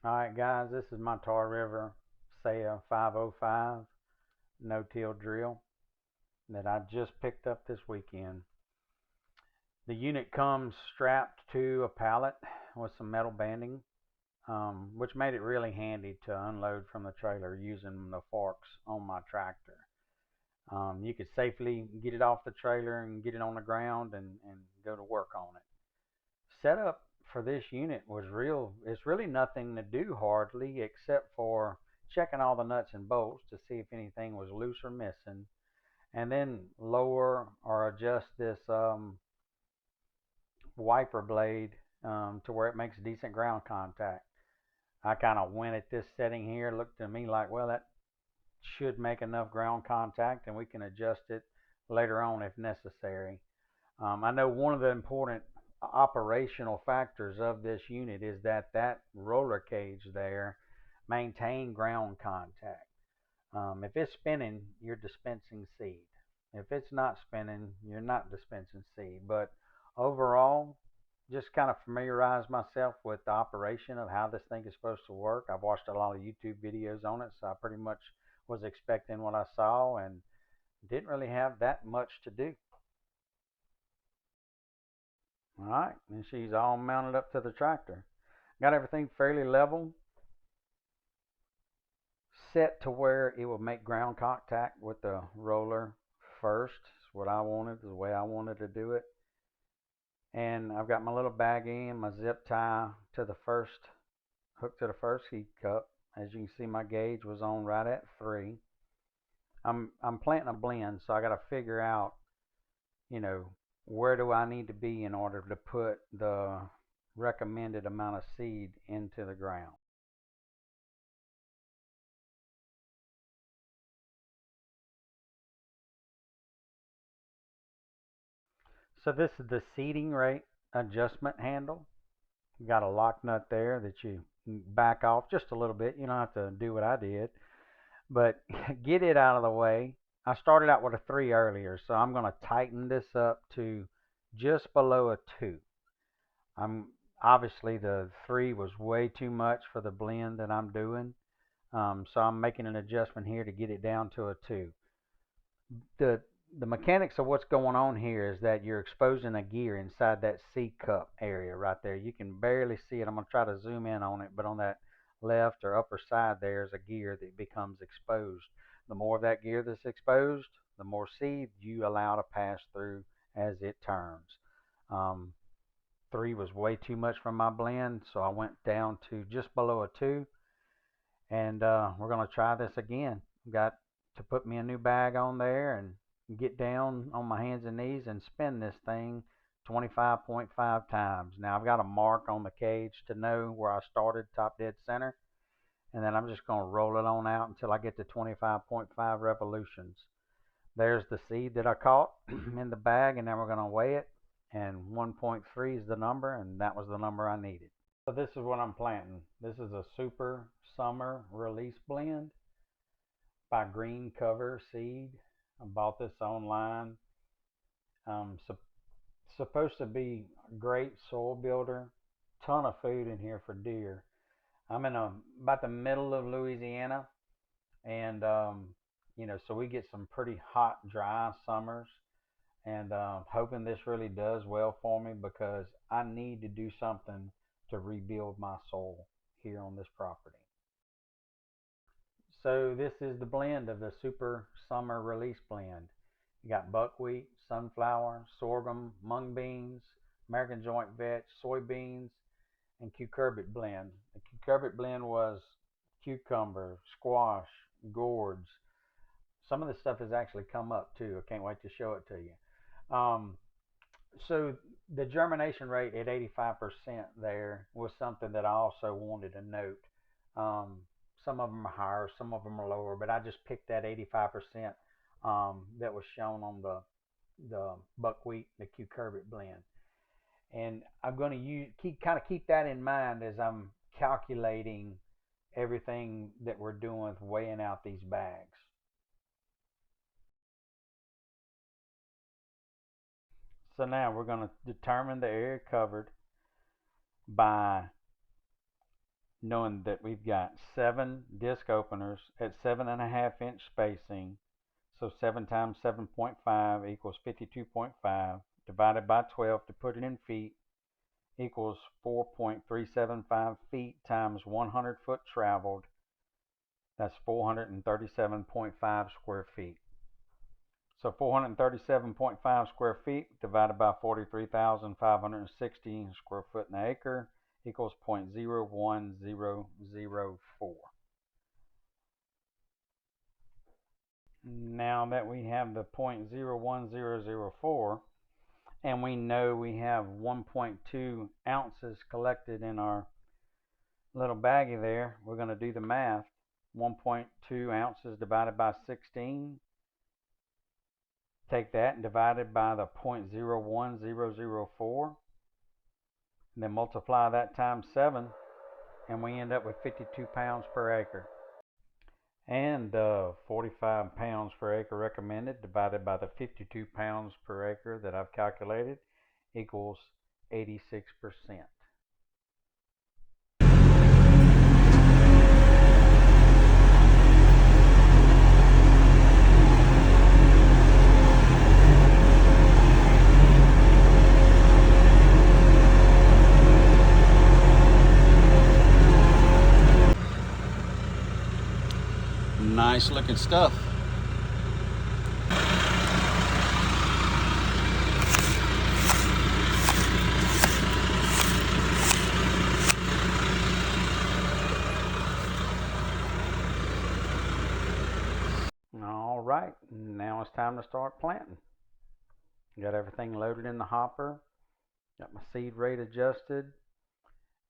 Alright guys, this is my Tar River Saya 505 no-till drill that I just picked up this weekend. The unit comes strapped to a pallet with some metal banding, which made it really handy to unload from the trailer using the forks on my tractor. You could safely get it off the trailer and get it on the ground and go to work on it. Setup for this unit was it's really nothing to do hardly except for checking all the nuts and bolts to see if anything was loose or missing, and then lower or adjust this wiper blade to where it makes decent ground contact. I kind of went at this setting here, looked to me like, well, that should make enough ground contact and we can adjust it later on if necessary. I know one of the important operational factors of this unit is that roller cage there maintain ground contact. If it's spinning, you're dispensing seed. If it's not spinning, you're not dispensing seed. But overall, just kind of familiarize myself with the operation of how this thing is supposed to work. I've watched a lot of YouTube videos on it, so I pretty much was expecting what I saw and didn't really have that much to do. All right, and she's all mounted up to the tractor. Got everything fairly level, set to where it will make ground contact with the roller first. It's what I wanted, the way I wanted to do it. And I've got my little baggie and my zip tie to the first, hook to the first heat cup. As you can see, my gauge was on right at 3. I'm planting a blend, so I got to figure out, you know, where do I need to be in order to put the recommended amount of seed into the ground. So this is the seeding rate adjustment handle. You got a lock nut there that you back off just a little bit. You don't have to do what I did, but get it out of the way. I started out with a 3 earlier, so I'm going to tighten this up to just below a 2. I'm obviously the 3 was way too much for the blend that I'm doing, so I'm making an adjustment here to get it down to a 2. The the mechanics of what's going on here is that you're exposing a gear inside that C cup area right there. You can barely see it. I'm going to try to zoom in on it, but on that left or upper side there is a gear that becomes exposed. The more of that gear that's exposed, the more seed you allow to pass through as it turns. Um, 3 was way too much for my blend, so I went down to just below a 2, and we're going to try this again. Got to put me a new bag on there and get down on my hands and knees and spin this thing 25.5 times. Now I've got a mark on the cage to know where I started, top dead center, and then I'm just going to roll it on out until I get to 25.5 revolutions. There's the seed that I caught in the bag, and then we're going to weigh it, and 1.3 is the number, and that was the number I needed. So this is what I'm planting. This is a super summer release blend by Green Cover Seed. I bought this online. Supposed to be a great soil builder. Ton of food in here for deer. I'm in about the middle of Louisiana, and so we get some pretty hot, dry summers. And hoping this really does well for me because I need to do something to rebuild my soil here on this property. So this is the blend of the Super Summer Release Blend. You got buckwheat, sunflower, sorghum, mung beans, American joint vetch, soybeans, and cucurbit blend. The cucurbit blend was cucumber, squash, gourds. Some of this stuff has actually come up too. I can't wait to show it to you. So the germination rate at 85% there was something that I also wanted to note. Um, some of them are higher, some of them are lower, but I just picked that 85% that was shown on the buckwheat, the cucurbit blend, and I'm going to keep that in mind as I'm calculating everything that we're doing with weighing out these bags. So now we're going to determine the area covered by knowing that we've got 7 disc openers at 7.5 inch spacing. So 7 times 7.5 equals 52.5, divided by 12 to put it in feet equals 4.375 feet times 100 foot traveled. That's 437.5 square feet. So 437.5 square feet divided by 43,560 square foot in an acre equals 0.01004. Now that we have the 0.01004 and we know we have 1.2 ounces collected in our little baggie there, we're going to do the math. 1.2 ounces divided by 16. Take that and divide it by the 0.01004. And then multiply that times 7, and we end up with 52 pounds per acre. And 45 pounds per acre recommended divided by the 52 pounds per acre that I've calculated equals 86%. Nice looking stuff. All right, now it's time to start planting. Got everything loaded in the hopper, got my seed rate adjusted,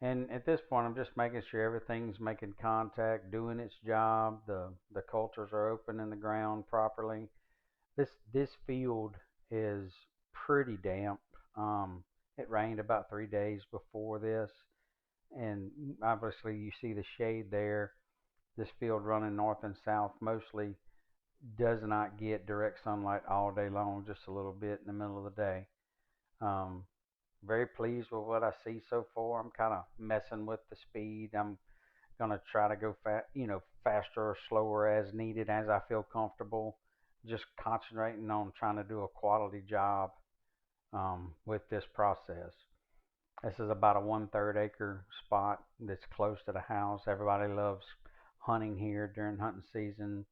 and at this point I'm just making sure everything's making contact, doing its job, the cultures are open in the ground properly. This field is pretty damp. It rained about 3 days before this, and obviously you see the shade there. This field running north and south mostly does not get direct sunlight all day long, just a little bit in the middle of the day. Um, Very pleased with what I see so far. I'm kind of messing with the speed. I'm gonna try to go faster or slower as needed as I feel comfortable. Just concentrating on trying to do a quality job with this process. This is about a 1/3 acre spot that's close to the house. Everybody loves hunting here during hunting season.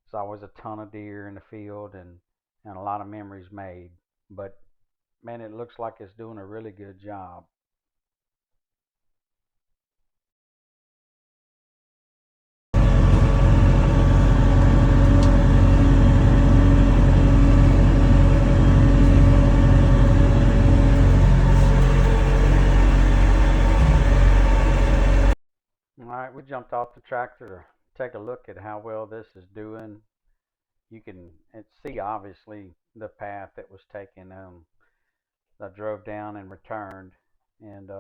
There's always a ton of deer in the field and a lot of memories made. But man, it looks like it's doing a really good job. All right, we jumped off the tractor to take a look at how well this is doing. You can see obviously the path that was taken. I drove down and returned, and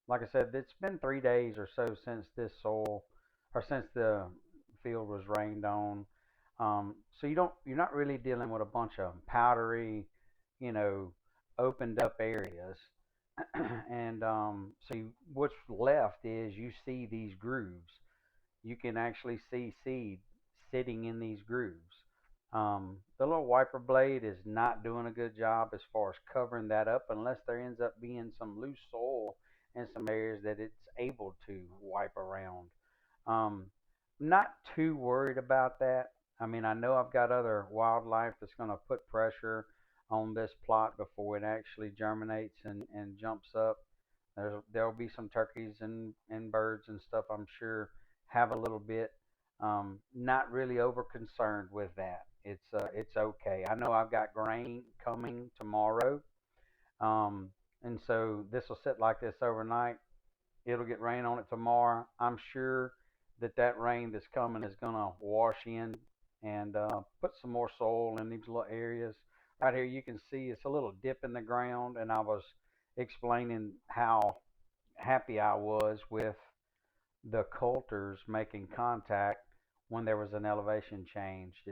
like I said, it's been 3 days or so since this soil or since the field was rained on. So you're not really dealing with a bunch of powdery, you know, opened up areas. And so what's left is you see these grooves. You can actually see seed sitting in these grooves. The little wiper blade is not doing a good job as far as covering that up unless there ends up being some loose soil in some areas that it's able to wipe around. Um, Not too worried about that. I mean, I know I've got other wildlife that's going to put pressure on this plot before it actually germinates and jumps up. There'll be some turkeys and birds and stuff, I'm sure, have a little bit. Not really over concerned with that. It's okay. I know I've got grain coming tomorrow, um, and so this will sit like this overnight. It'll get rain on it tomorrow. I'm sure that rain that's coming is gonna wash in and put some more soil in these little areas. Right here, you can see it's a little dip in the ground, and I was explaining how happy I was with the coulters making contact when there was an elevation change.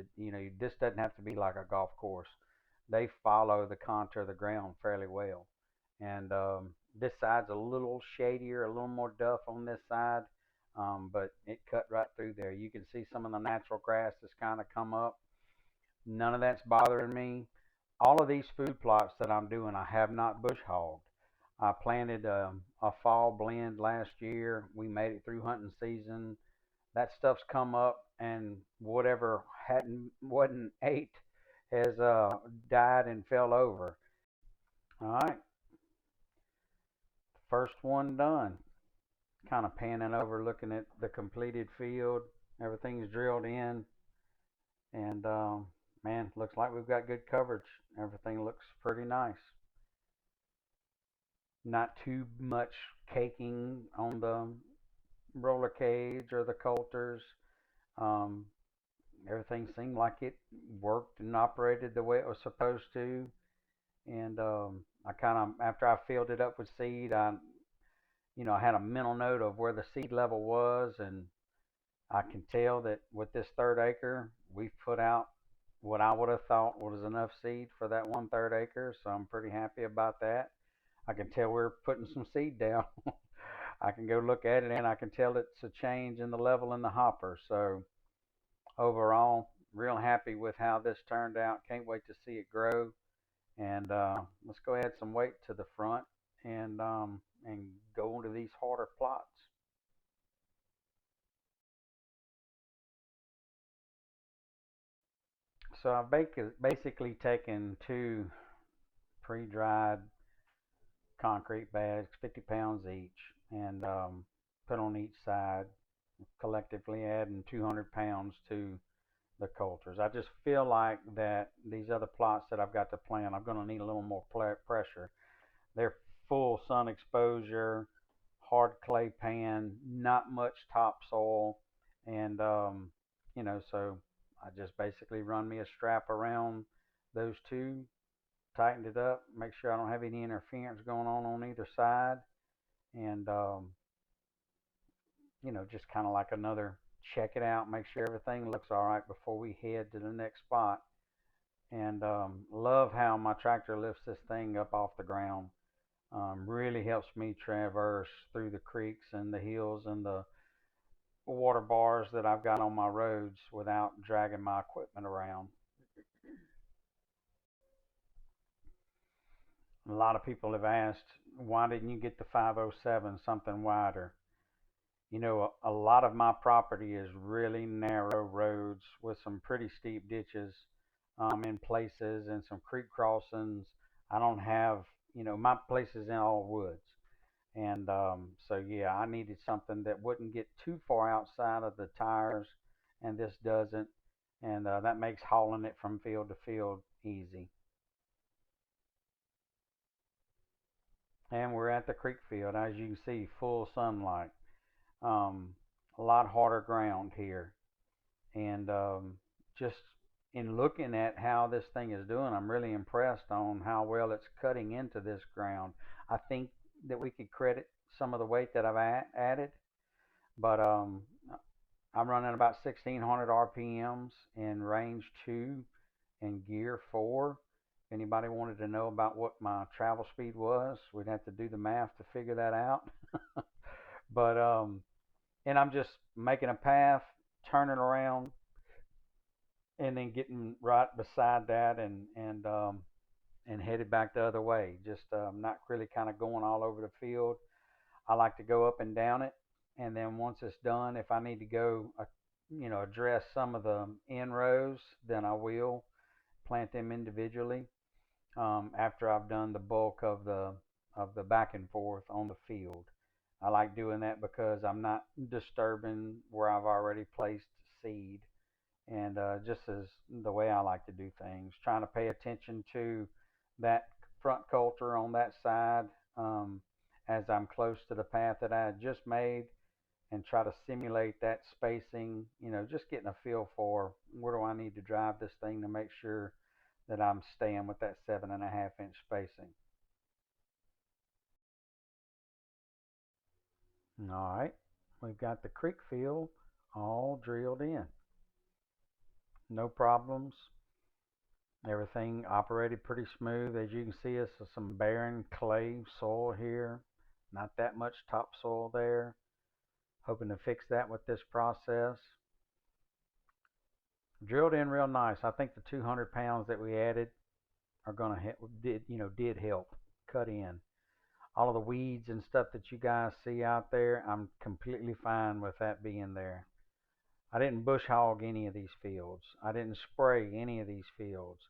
This doesn't have to be like a golf course. They follow the contour of the ground fairly well. And this side's a little shadier, a little more duff on this side. but it cut right through there. You can see some of the natural grass that's kind of come up. None of that's bothering me. All of these food plots that I'm doing, I have not bush hogged. I planted a fall blend last year. We made it through hunting season. That stuff's come up, and whatever hadn't wasn't ate has died and fell over. All right, first one done. Kind of panning over, looking at the completed field. Everything's drilled in, and man, looks like we've got good coverage. Everything looks pretty nice. Not too much caking on the roller cage or the coulters. Um, Everything seemed like it worked and operated the way it was supposed to. And I kind of, after I filled it up with seed, I had a mental note of where the seed level was, and I can tell that with this third acre, we've put out what I would have thought was enough seed for that 1/3 acre. So I'm pretty happy about that. I can tell we're putting some seed down. I can go look at it and I can tell it's a change in the level in the hopper. So overall, real happy with how this turned out. Can't wait to see it grow. And let's go add some weight to the front and go into these harder plots. So I've basically taken two pre-dried concrete bags, 50 pounds each, and put on each side, collectively adding 200 pounds to the coulters. I just feel like that these other plots that I've got to plant, I'm going to need a little more pressure. They're full sun exposure, hard clay pan, not much topsoil, and so I just basically run me a strap around those two, tightened it up, make sure I don't have any interference going on either side, and just kind of like another check it out, make sure everything looks all right before we head to the next spot. And love how my tractor lifts this thing up off the ground. Really helps me traverse through the creeks and the hills and the water bars that I've got on my roads without dragging my equipment around. A lot of people have asked, why didn't you get the 507 something wider? A lot of my property is really narrow roads with some pretty steep ditches in places and some creek crossings. I don't have, my place is in all woods. And so, yeah, I needed something that wouldn't get too far outside of the tires, and this doesn't. And that makes hauling it from field to field easy. And we're at the creek field, as you can see, full sunlight. Um, a lot harder ground here. And just in looking at how this thing is doing, I'm really impressed on how well it's cutting into this ground. I think that we could credit some of the weight that I've added, but I'm running about 1600 RPMs in range 2 and gear 4. If anybody wanted to know about what my travel speed was, we'd have to do the math to figure that out. But and I'm just making a path, turning around, and then getting right beside that and headed back the other way. Just not really kind of going all over the field. I like to go up and down it, and then once it's done, if I need to go, address some of the end rows, then I will plant them individually after I've done the bulk of the back and forth on the field. I like doing that because I'm not disturbing where I've already placed seed, and just as the way I like to do things, trying to pay attention to that front coulter on that side as I'm close to the path that I had just made, and try to simulate that spacing, just getting a feel for where do I need to drive this thing to make sure that I'm staying with that 7.5 inch spacing. All right, we've got the creek field all drilled in. No problems. Everything operated pretty smooth. As you can see, it's some barren clay soil here. Not that much topsoil there. Hoping to fix that with this process. Drilled in real nice. I think the 200 pounds that we added are gonna did help cut in all of the weeds and stuff that you guys see out there. I'm completely fine with that being there. I didn't bush hog any of these fields. I didn't spray any of these fields.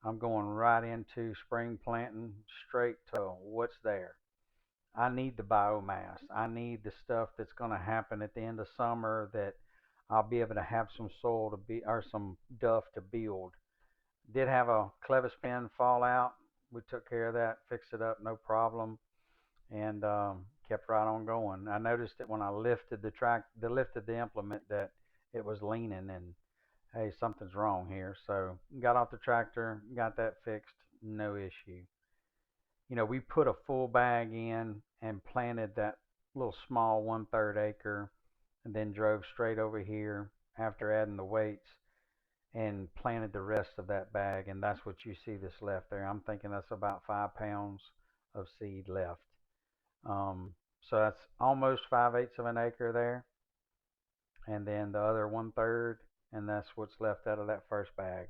I'm going right into spring planting straight to what's there. I need the biomass. I need the stuff that's going to happen at the end of summer that I'll be able to have some soil to be or some duff to build. Did have a clevis pin fall out. We took care of that, fixed it up, no problem, and kept right on going. I noticed that when I lifted the implement, that it was leaning, and hey, something's wrong here. So got off the tractor, got that fixed, no issue. We put a full bag in and planted that little small 1/3 acre, and then drove straight over here after adding the weights and planted the rest of that bag. And that's what you see that's left there. I'm thinking that's about 5 pounds of seed left. So that's almost 5/8 of an acre there, and then the other 1/3, and that's what's left out of that first bag.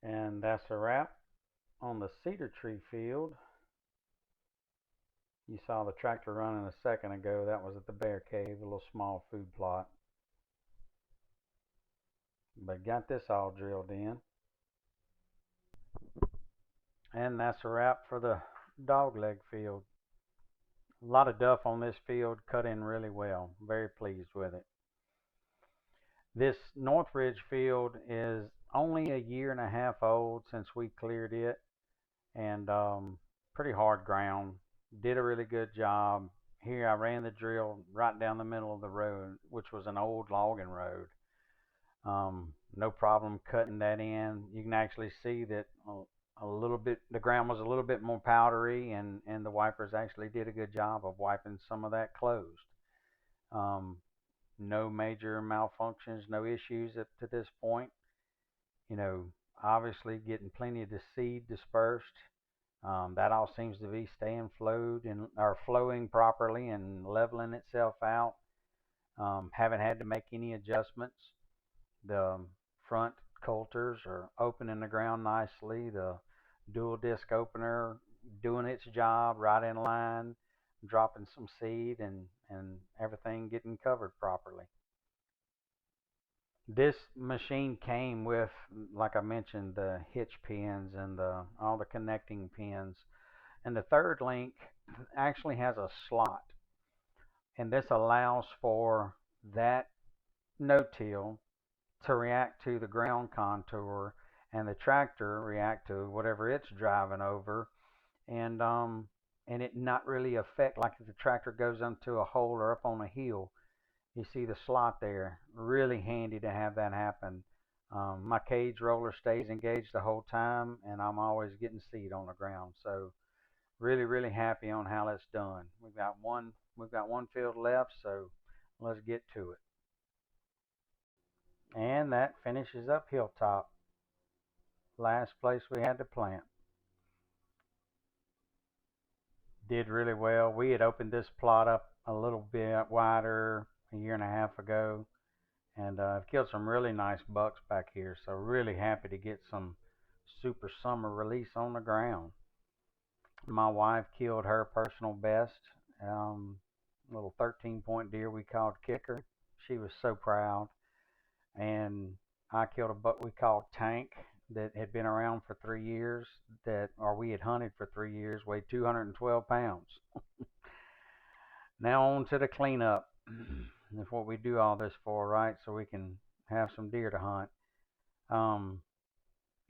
And that's a wrap on the cedar tree field. You saw the tractor running a second ago. That was at the bear cave, a little small food plot. But got this all drilled in. And that's a wrap for the dogleg field. A lot of duff on this field, cut in really well. Very pleased with it. This Northridge field is only a year and a half old since we cleared it, and pretty hard ground. Did a really good job. Here I ran the drill right down the middle of the road, which was an old logging road. No problem cutting that in. You can actually see that a little bit, the ground was a little bit more powdery, and the wipers actually did a good job of wiping some of that closed. Um, no major malfunctions, no issues up to this point. You know, obviously getting plenty of the seed dispersed. That all seems to be staying flowed and or flowing properly and leveling itself out. Haven't had to make any adjustments. The front coulters are opening the ground nicely. The dual disc opener doing its job right in line, dropping some seed and everything getting covered properly. This machine came with, like I mentioned, the hitch pins and all the connecting pins. And the third link actually has a slot, and this allows for that no-till to react to the ground contour and the tractor react to whatever it's driving over, and it not really affect, like if the tractor goes into a hole or up on a hill. You see the slot there. Really handy to have that happen. My cage roller stays engaged the whole time, and I'm always getting seed on the ground. So really, really happy on how that's done. We've got one field left, so let's get to it. And that finishes up Hilltop. Last place we had to plant. Did really well. We had opened this plot up a little bit wider a year and a half ago, and I've killed some really nice bucks back here. So really happy to get some super summer release on the ground. My wife killed her personal best, little 13-point deer we called Kicker. She was so proud. And I killed a buck we called Tank that had been around for 3 years, or we had hunted for 3 years, weighed 212 pounds. Now on to the cleanup. That's what we do all this for, right? So we can have some deer to hunt. Um,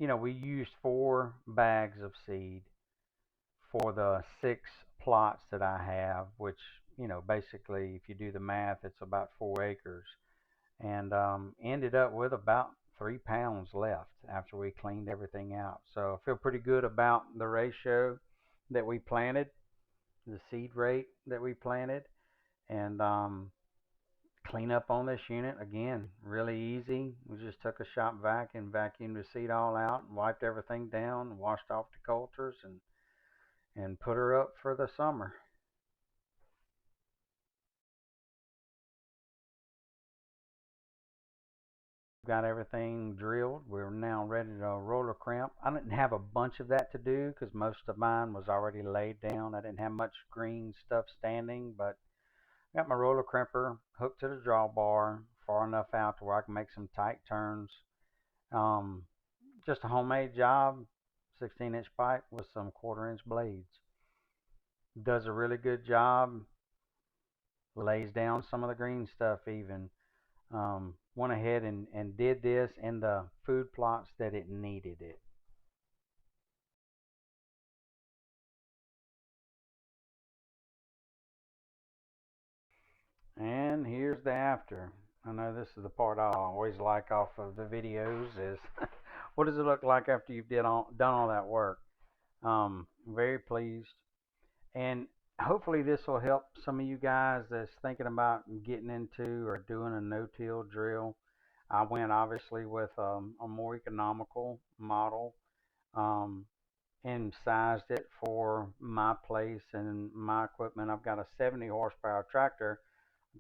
we used 4 bags of seed for the 6 plots that I have, which, basically, if you do the math, it's about 4 acres. And ended up with about 3 pounds left after we cleaned everything out. So I feel pretty good about the ratio that we planted, the seed rate that we planted, and clean up on this unit again. Really easy. We just took a shop vac and vacuumed the seed all out, and wiped everything down, washed off the coulters, and put her up for the summer. Got everything drilled. We're now ready to roller crimp. I didn't have a bunch of that to do because most of mine was already laid down. I didn't have much green stuff standing, but I got my roller crimper hooked to the drawbar far enough out to where I can make some tight turns. Um, just a homemade job, 16-inch pipe with some quarter-inch blades. Does a really good job. Lays down some of the green stuff even. Went ahead and did this in the food plots that it needed it. And here's the after. I know this is the part I always like off of the videos is what does it look like after you've done all that work. Very pleased. And hopefully this will help some of you guys that's thinking about getting into or doing a no-till drill. I went obviously with a more economical model, um, and sized it for my place and my equipment. I've got a 70 horsepower tractor.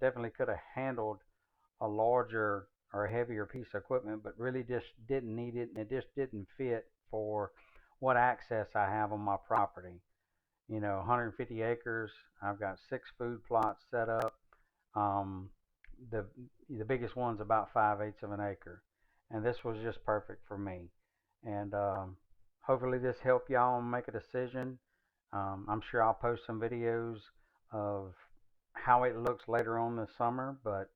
Definitely could have handled a larger or heavier piece of equipment, but really just didn't need it, and it just didn't fit for what access I have on my property. 150 acres. I've got 6 food plots set up. Um, the the biggest one's about 5/8 of an acre, and this was just perfect for me. And hopefully this helped y'all make a decision. I'm sure I'll post some videos of how it looks later on this summer. But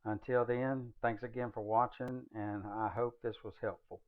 until then, thanks again for watching, and I hope this was helpful.